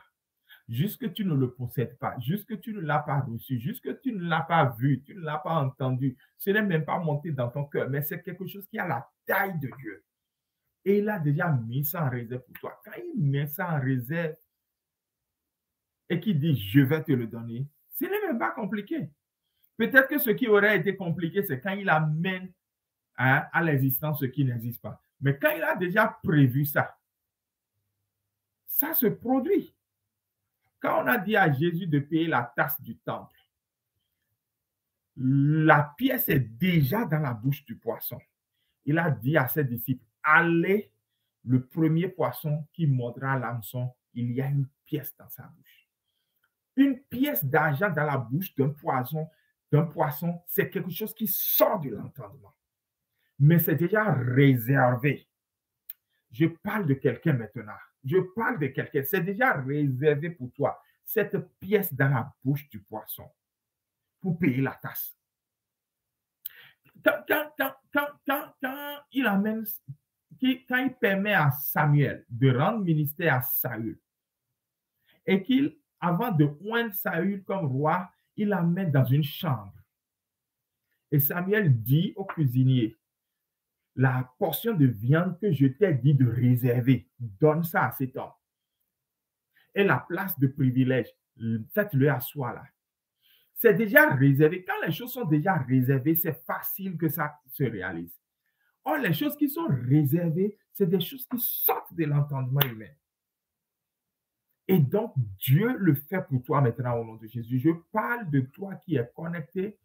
juste que tu ne le possèdes pas, juste que tu ne l'as pas reçu, juste que tu ne l'as pas vu, tu ne l'as pas entendu, ce n'est même pas monté dans ton cœur, mais c'est quelque chose qui a la taille de Dieu. Et il a déjà mis ça en réserve pour toi. Quand il met ça en réserve et qu'il dit je vais te le donner, ce n'est même pas compliqué. Peut-être que ce qui aurait été compliqué, c'est quand il amène à l'existence ce qui n'existe pas. Mais quand il a déjà prévu ça, ça se produit. Quand on a dit à Jésus de payer la taxe du temple, la pièce est déjà dans la bouche du poisson. Il a dit à ses disciples, allez, le premier poisson qui mordra l'hameçon, il y a une pièce dans sa bouche. Une pièce d'argent dans la bouche d'un poisson, c'est quelque chose qui sort de l'entendement. Mais c'est déjà réservé. Je parle de quelqu'un maintenant. Je parle de quelqu'un. C'est déjà réservé pour toi. Cette pièce dans la bouche du poisson pour payer la taxe. Quand il amène, quand il permet à Samuel de rendre ministère à Saül et qu'il, avant de oindre Saül comme roi, il l'amène dans une chambre. Et Samuel dit au cuisinier, la portion de viande que je t'ai dit de réserver, donne ça à cet homme. Et la place de privilège, faites-le asseoir là. C'est déjà réservé. Quand les choses sont déjà réservées, c'est facile que ça se réalise. Or, les choses qui sont réservées, c'est des choses qui sortent de l'entendement humain. Et donc, Dieu le fait pour toi maintenant au nom de Jésus. Je parle de toi qui es connecté.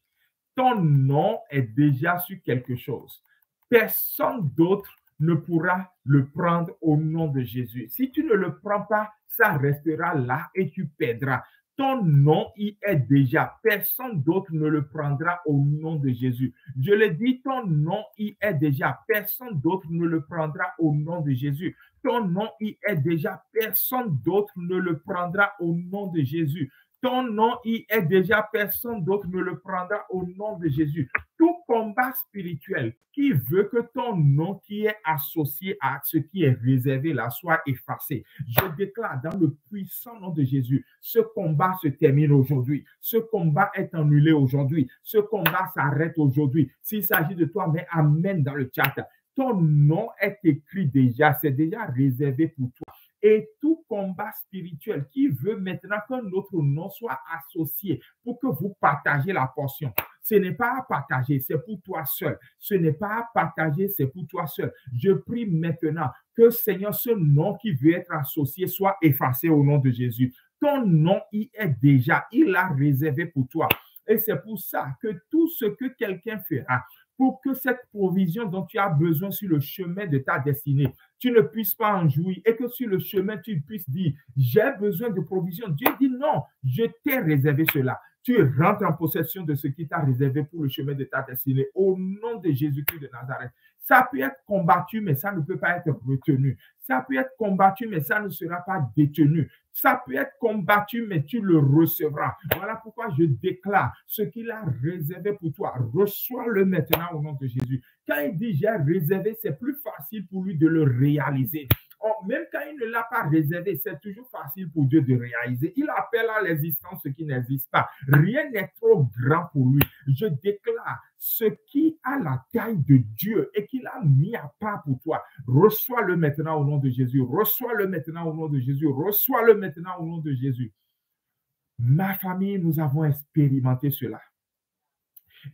Ton nom est déjà sur quelque chose. Personne d'autre ne pourra le prendre au nom de Jésus. Si tu ne le prends pas, ça restera là et tu perdras. Ton nom y est déjà. Personne d'autre ne le prendra au nom de Jésus. Je le dis, ton nom y est déjà. Personne d'autre ne le prendra au nom de Jésus. Ton nom y est déjà. Personne d'autre ne le prendra au nom de Jésus. ton nom y est déjà, personne d'autre ne le prendra au nom de Jésus. Tout combat spirituel qui veut que ton nom qui est associé à ce qui est réservé là soit effacé, je déclare dans le puissant nom de Jésus, ce combat se termine aujourd'hui. Ce combat est annulé aujourd'hui. Ce combat s'arrête aujourd'hui. S'il s'agit de toi, mais amen dans le chat. Ton nom est écrit déjà, c'est déjà réservé pour toi. Et tout combat spirituel qui veut maintenant que notre nom soit associé pour que vous partagiez la portion. Ce n'est pas à partager, c'est pour toi seul. Ce n'est pas à partager, c'est pour toi seul. Je prie maintenant que, Seigneur, ce nom qui veut être associé soit effacé au nom de Jésus. Ton nom y est déjà, il l'a réservé pour toi. Et c'est pour ça que tout ce que quelqu'un fera, pour que cette provision dont tu as besoin sur le chemin de ta destinée, tu ne puisses pas en jouir et que sur le chemin, tu puisses dire, j'ai besoin de provision. Dieu dit non, je t'ai réservé cela. Tu rentres en possession de ce qui t'a réservé pour le chemin de ta destinée au nom de Jésus-Christ de Nazareth. Ça peut être combattu, mais ça ne peut pas être retenu. Ça peut être combattu, mais ça ne sera pas détenu. Ça peut être combattu, mais tu le recevras. Voilà pourquoi je déclare ce qu'il a réservé pour toi. Reçois-le maintenant au nom de Jésus. Quand il dit j'ai réservé, c'est plus facile pour lui de le réaliser. Même quand il ne l'a pas réservé, c'est toujours facile pour Dieu de réaliser. Il appelle à l'existence ce qui n'existe pas. Rien n'est trop grand pour lui. Je déclare ce qui a la taille de Dieu et qu'il a mis à part pour toi. Reçois-le maintenant au nom de Jésus. Reçois-le maintenant au nom de Jésus. Reçois-le maintenant au nom de Jésus. Ma famille, nous avons expérimenté cela.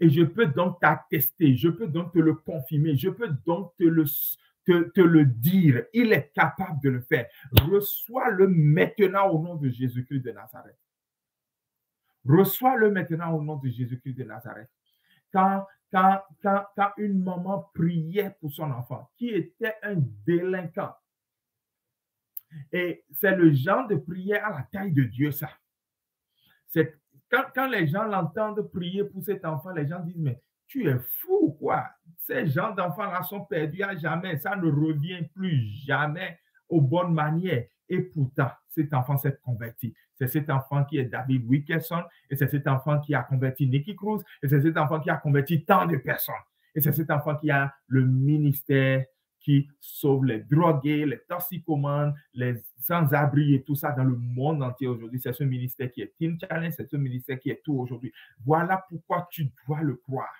Et je peux donc t'attester, je peux donc te le confirmer, je peux donc te le dire. Il est capable de le faire. Reçois-le maintenant au nom de Jésus-Christ de Nazareth. Reçois-le maintenant au nom de Jésus-Christ de Nazareth. Quand une maman priait pour son enfant, qui était un délinquant, et c'est le genre de prière à la taille de Dieu, ça. C'est quand les gens l'entendent prier pour cet enfant, les gens disent, mais tu es fou, quoi. Ces gens d'enfants-là sont perdus à jamais. Ça ne revient plus jamais aux bonnes manières. Et pourtant, cet enfant s'est converti. C'est cet enfant qui est David Wilkerson, et c'est cet enfant qui a converti Nicky Cruz, et c'est cet enfant qui a converti tant de personnes. Et c'est cet enfant qui a le ministère qui sauve les drogués, les toxicomanes, les sans-abri et tout ça dans le monde entier aujourd'hui. C'est ce ministère qui est Teen Challenge, c'est ce ministère qui est tout aujourd'hui. Voilà pourquoi tu dois le croire.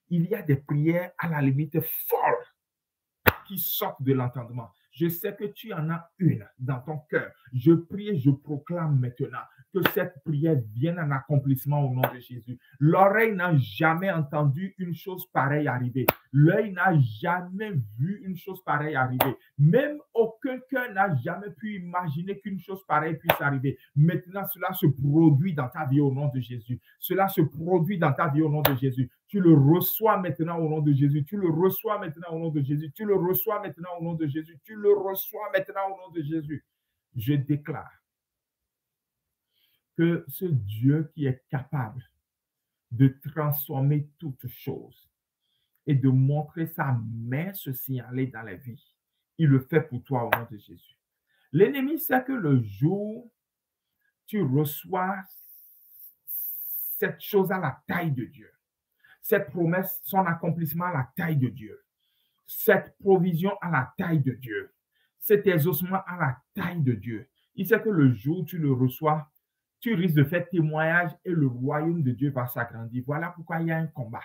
Il y a des prières à la limite folles qui sortent de l'entendement. Je sais que tu en as une dans ton cœur. Je prie et je proclame maintenant que cette prière vienne en accomplissement au nom de Jésus. L'oreille n'a jamais entendu une chose pareille arriver. L'œil n'a jamais vu une chose pareille arriver. Même aucun cœur n'a jamais pu imaginer qu'une chose pareille puisse arriver. Maintenant, cela se produit dans ta vie au nom de Jésus. Cela se produit dans ta vie au nom de Jésus. Tu le reçois maintenant au nom de Jésus. Tu le reçois maintenant au nom de Jésus. Tu le reçois maintenant au nom de Jésus. Tu le reçois maintenant au nom de Jésus. Je déclare que ce Dieu qui est capable de transformer toutes choses et de montrer sa main se signaler dans la vie, il le fait pour toi au nom de Jésus. L'ennemi sait que le jour tu reçois cette chose à la taille de Dieu, cette promesse, son accomplissement à la taille de Dieu, cette provision à la taille de Dieu, cet exaucement à la taille de Dieu. Il sait que le jour où tu le reçois, tu risques de faire témoignage et le royaume de Dieu va s'agrandir. Voilà pourquoi il y a un combat.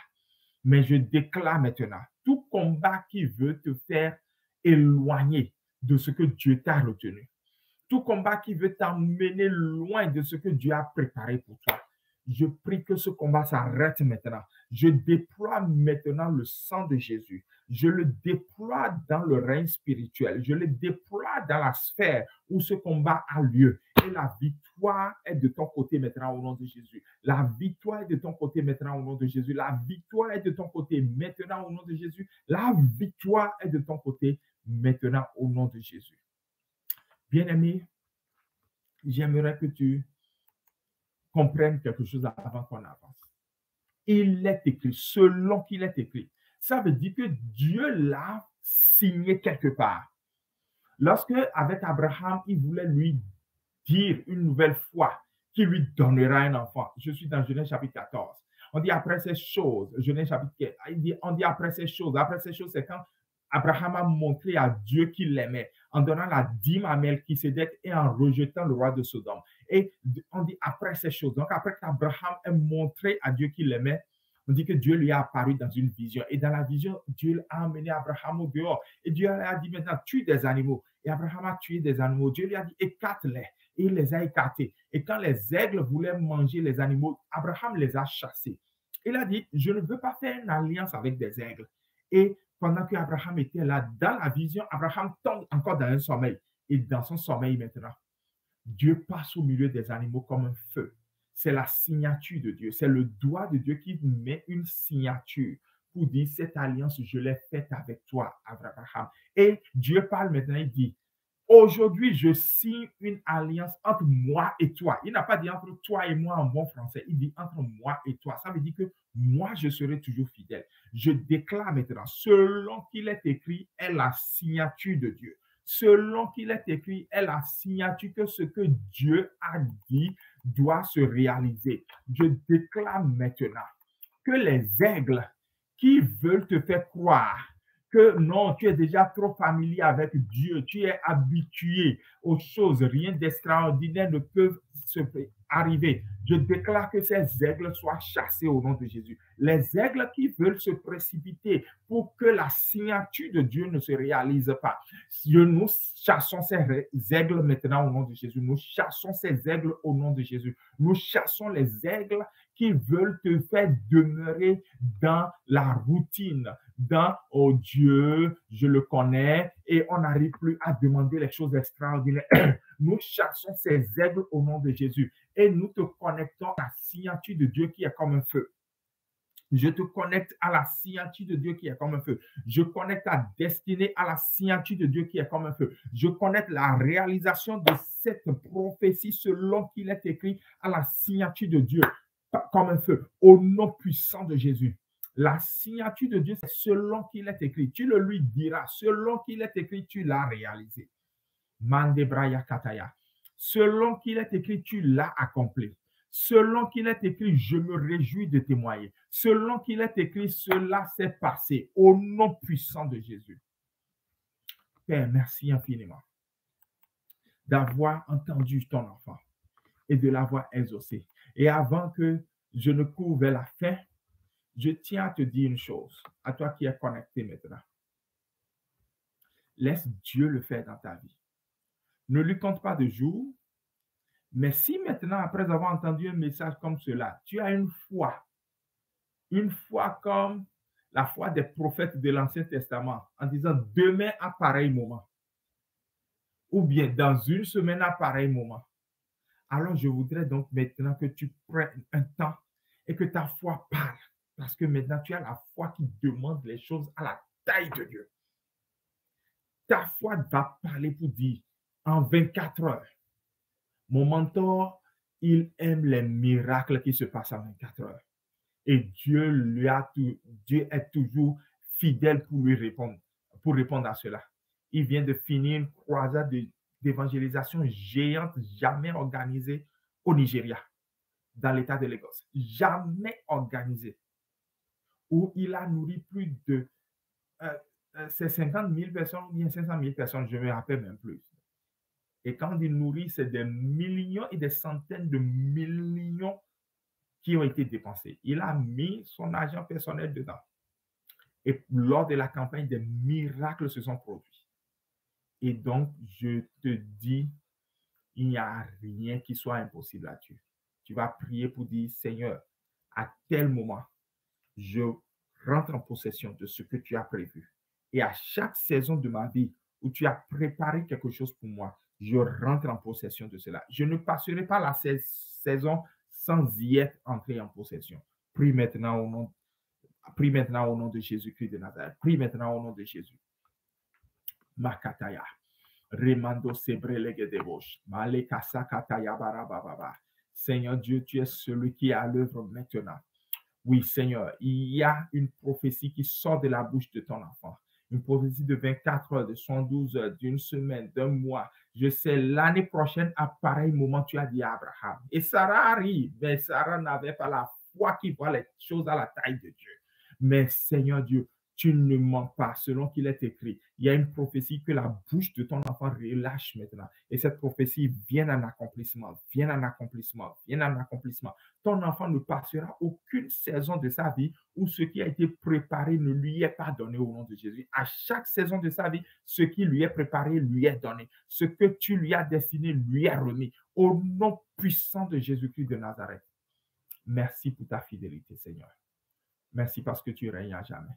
Mais je déclare maintenant, tout combat qui veut te faire éloigner de ce que Dieu t'a retenu, tout combat qui veut t'emmener loin de ce que Dieu a préparé pour toi, je prie que ce combat s'arrête maintenant. Je déploie maintenant le sang de Jésus. Je le déploie dans le règne spirituel. Je le déploie dans la sphère où ce combat a lieu. Et la victoire est de ton côté maintenant au nom de Jésus. La victoire est de ton côté maintenant au nom de Jésus. La victoire est de ton côté maintenant au nom de Jésus. La victoire est de ton côté maintenant au nom de Jésus. Bien-aimé, j'aimerais que tu comprennes quelque chose avant qu'on avance. Il est écrit, selon qu'il est écrit. Ça veut dire que Dieu l'a signé quelque part. Lorsque, avec Abraham, il voulait lui dire une nouvelle fois qui lui donnera un enfant. Je suis dans Genèse chapitre 14. On dit après ces choses, Genèse chapitre 4, on dit après ces choses. Après ces choses, c'est quand Abraham a montré à Dieu qu'il l'aimait en donnant la dîme à Melchisédek et en rejetant le roi de Sodome. Et on dit après ces choses. Donc après qu'Abraham ait montré à Dieu qu'il l'aimait, on dit que Dieu lui a apparu dans une vision. Et dans la vision, Dieu a amené Abraham au dehors. Et Dieu lui a dit maintenant, tue des animaux. Et Abraham a tué des animaux. Dieu lui a dit, écarte-les. Et il les a écartés. Et quand les aigles voulaient manger les animaux, Abraham les a chassés. Il a dit, je ne veux pas faire une alliance avec des aigles. Et pendant qu'Abraham était là, dans la vision, Abraham tombe encore dans un sommeil. Et dans son sommeil maintenant, Dieu passe au milieu des animaux comme un feu. C'est la signature de Dieu. C'est le doigt de Dieu qui met une signature pour dire, cette alliance, je l'ai faite avec toi, Abraham. Et Dieu parle maintenant, il dit, aujourd'hui, je signe une alliance entre moi et toi. Il n'a pas dit entre toi et moi en bon français. Il dit entre moi et toi. Ça veut dire que moi, je serai toujours fidèle. Je déclare maintenant, selon qu'il est écrit, est la signature de Dieu. Selon qu'il est écrit, est la signature que ce que Dieu a dit doit se réaliser. Je déclare maintenant que les aigles qui veulent te faire croire que non, tu es déjà trop familier avec Dieu, tu es habitué aux choses, rien d'extraordinaire ne peut se arriver. Je déclare que ces aigles soient chassés au nom de Jésus. Les aigles qui veulent se précipiter pour que la signature de Dieu ne se réalise pas. Nous chassons ces aigles maintenant au nom de Jésus. Nous chassons ces aigles au nom de Jésus. Nous chassons les aigles qui veulent te faire demeurer dans la routine, dans « oh Dieu, je le connais » et on n'arrive plus à demander les choses extraordinaires. Nous chassons ces aigles au nom de Jésus et nous te connectons à la signature de Dieu qui est comme un feu. Je te connecte à la signature de Dieu qui est comme un feu. Je connecte ta destinée à la signature de Dieu qui est comme un feu. Je connecte la réalisation de cette prophétie selon qu'il est écrit à la signature de Dieu comme un feu, au nom puissant de Jésus. La signature de Dieu, c'est selon qu'il est écrit. Tu le lui diras, selon qu'il est écrit, tu l'as réalisé. Mandebraya Kataya. Selon qu'il est écrit, tu l'as accompli. Selon qu'il est écrit, je me réjouis de témoigner. Selon qu'il est écrit, cela s'est passé au nom puissant de Jésus. Père, merci infiniment d'avoir entendu ton enfant et de l'avoir exaucé. Et avant que je ne cours vers la fin, je tiens à te dire une chose, à toi qui es connecté maintenant. Laisse Dieu le faire dans ta vie. Ne lui compte pas de jours, mais si maintenant, après avoir entendu un message comme cela, tu as une foi comme la foi des prophètes de l'Ancien Testament, en disant demain à pareil moment, ou bien dans une semaine à pareil moment, alors je voudrais donc maintenant que tu prennes un temps et que ta foi parle. Parce que maintenant, tu as la foi qui demande les choses à la taille de Dieu. Ta foi va parler pour dire, en 24 heures, mon mentor, il aime les miracles qui se passent en 24 heures. Et Dieu est toujours fidèle pour lui répondre, à cela. Il vient de finir une croisade d'évangélisation géante, jamais organisée au Nigeria, dans l'état de Lagos. Jamais organisée. Où il a nourri plus de 50 000 personnes ou bien 500 000 personnes, je me rappelle même plus. Et quand il nourrit, c'est des millions et des centaines de millions qui ont été dépensés. Il a mis son argent personnel dedans. Et lors de la campagne, des miracles se sont produits. Et donc, je te dis, il n'y a rien qui soit impossible à Dieu. Tu vas prier pour dire, Seigneur, à tel moment, je rentre en possession de ce que tu as prévu. Et à chaque saison de ma vie où tu as préparé quelque chose pour moi, je rentre en possession de cela. Je ne passerai pas la saison sans y être entré en possession. Prie maintenant au nom de Jésus-Christ de Nazareth. Prie maintenant au nom de Jésus. Makataya. Remando sebrelegedebosh. Malekasakataya barababa. Seigneur Dieu, tu es celui qui est à l'œuvre maintenant. Oui, Seigneur, il y a une prophétie qui sort de la bouche de ton enfant. une prophétie de 24 heures, de 112 heures, d'une semaine, d'un mois. Je sais, l'année prochaine, à pareil moment, tu as dit à Abraham. Et Sarah arrive, mais Sarah n'avait pas la foi qui voit les choses à la taille de Dieu. Mais Seigneur Dieu, tu ne mens pas, selon qu'il est écrit. Il y a une prophétie que la bouche de ton enfant relâche maintenant. Et cette prophétie vient en accomplissement, vient en accomplissement, vient en accomplissement. Ton enfant ne passera aucune saison de sa vie où ce qui a été préparé ne lui est pas donné au nom de Jésus. À chaque saison de sa vie, ce qui lui est préparé lui est donné. Ce que tu lui as destiné lui est remis. Au nom puissant de Jésus-Christ de Nazareth. Merci pour ta fidélité, Seigneur. Merci parce que tu règnes à jamais.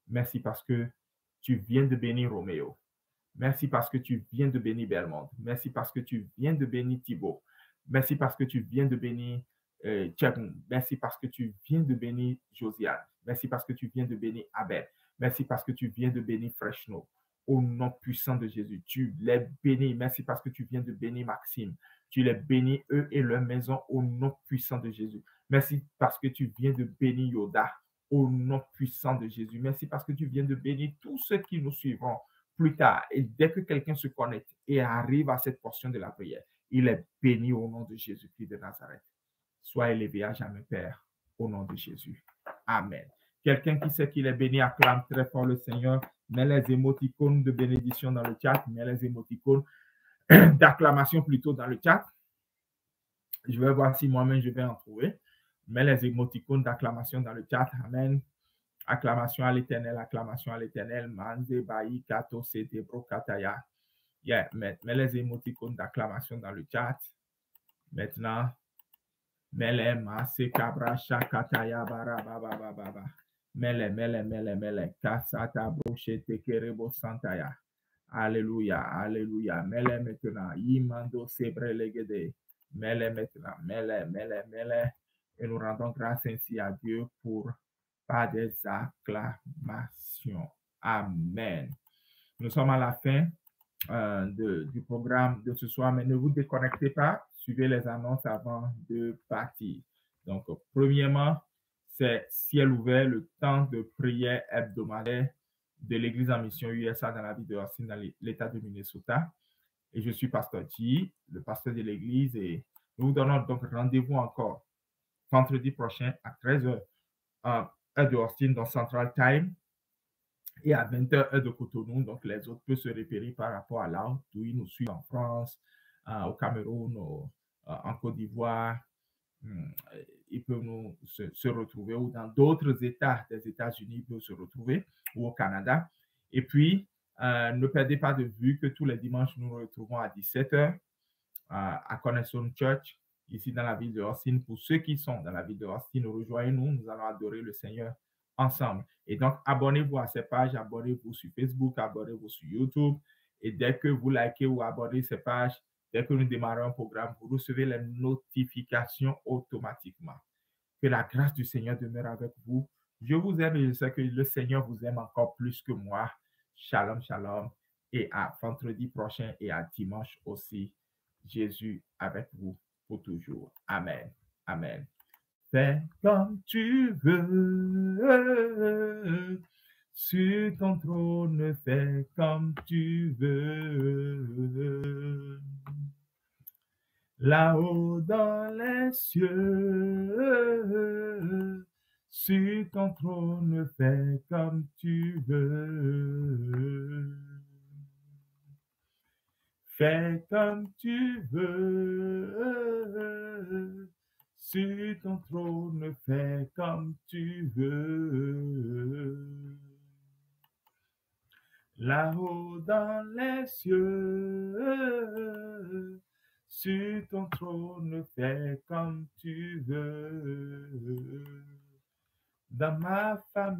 Merci parce que tu viens de bénir Roméo. Merci parce que tu viens de bénir Belmont. Merci parce que tu viens de bénir Thibault. Merci parce que tu viens de bénir Tchèque. Merci parce que tu viens de bénir Josiane. Merci parce que tu viens de bénir Abel. Merci parce que tu viens de bénir Freshno. Au nom puissant de Jésus, tu les bénis. Merci parce que tu viens de bénir Maxime. Tu les bénis, eux et leur maison, au nom puissant de Jésus. Merci parce que tu viens de bénir Yoda, au nom puissant de Jésus. Merci parce que tu viens de bénir tous ceux qui nous suivront plus tard. Et dès que quelqu'un se connecte et arrive à cette portion de la prière, il est béni au nom de Jésus-Christ de Nazareth. Sois élevé à jamais, Père, au nom de Jésus. Amen. Quelqu'un qui sait qu'il est béni, acclame très fort le Seigneur. Mets les émoticônes de bénédiction dans le chat. Mets les émoticônes d'acclamation plutôt dans le chat. Je vais voir si moi-même je vais en trouver. Mets les émoticônes d'acclamation dans le chat. Amen. Acclamation à l'Éternel, acclamation à l'Éternel. Manze bayi kato sete bro kataya. Yeah, mets les émoticônes d'acclamation dans le chat. Maintenant, mets-les masse kabra shakataya bara baba baba. Mets-les. Kasata broche tekerebo santaya. Alléluia, alléluia. Mets-les maintenant. Yimando sebre legede. Mets-les maintenant. Mets-les. Et nous rendons grâce ainsi à Dieu pour pas des acclamations. Amen. Nous sommes à la fin du programme de ce soir, mais ne vous déconnectez pas. Suivez les annonces avant de partir. Donc, premièrement, c'est ciel ouvert, le temps de prière hebdomadaire de l'Église en mission USA dans la ville de Austin, dans l'État de Minnesota. Et je suis pasteur G, le pasteur de l'Église, et nous vous donnons donc rendez-vous encore vendredi prochain à 13h, heure de Austin dans Central Time, et à 20h, heure de Cotonou. Donc, les autres peuvent se repérer par rapport à là où ils nous suivent en France, au Cameroun, en Côte d'Ivoire. Ils peuvent se retrouver, ou dans d'autres États des États-Unis, ils peuvent se retrouver, ou au Canada. Et puis, ne perdez pas de vue que tous les dimanches, nous nous retrouvons à 17h à Connection Church, ici dans la ville de Austin. Pour ceux qui sont dans la ville de Austin, rejoignez-nous, nous allons adorer le Seigneur ensemble. Et donc, abonnez-vous à ces pages, abonnez-vous sur Facebook, abonnez-vous sur YouTube. Et dès que vous likez ou abonnez ces pages, dès que nous démarrons un programme, vous recevez les notifications automatiquement. Que la grâce du Seigneur demeure avec vous. Je vous aime et je sais que le Seigneur vous aime encore plus que moi. Shalom, shalom. Et à vendredi prochain et à dimanche aussi. Jésus avec vous pour toujours. Amen. Amen. Fais comme tu veux. Sur ton trône, fais comme tu veux. Là-haut dans les cieux, sur ton trône, fais comme tu veux. Fais comme tu veux, sur ton trône, fais comme tu veux. Là-haut dans les cieux, sur ton trône, fais comme tu veux. Dans ma famille,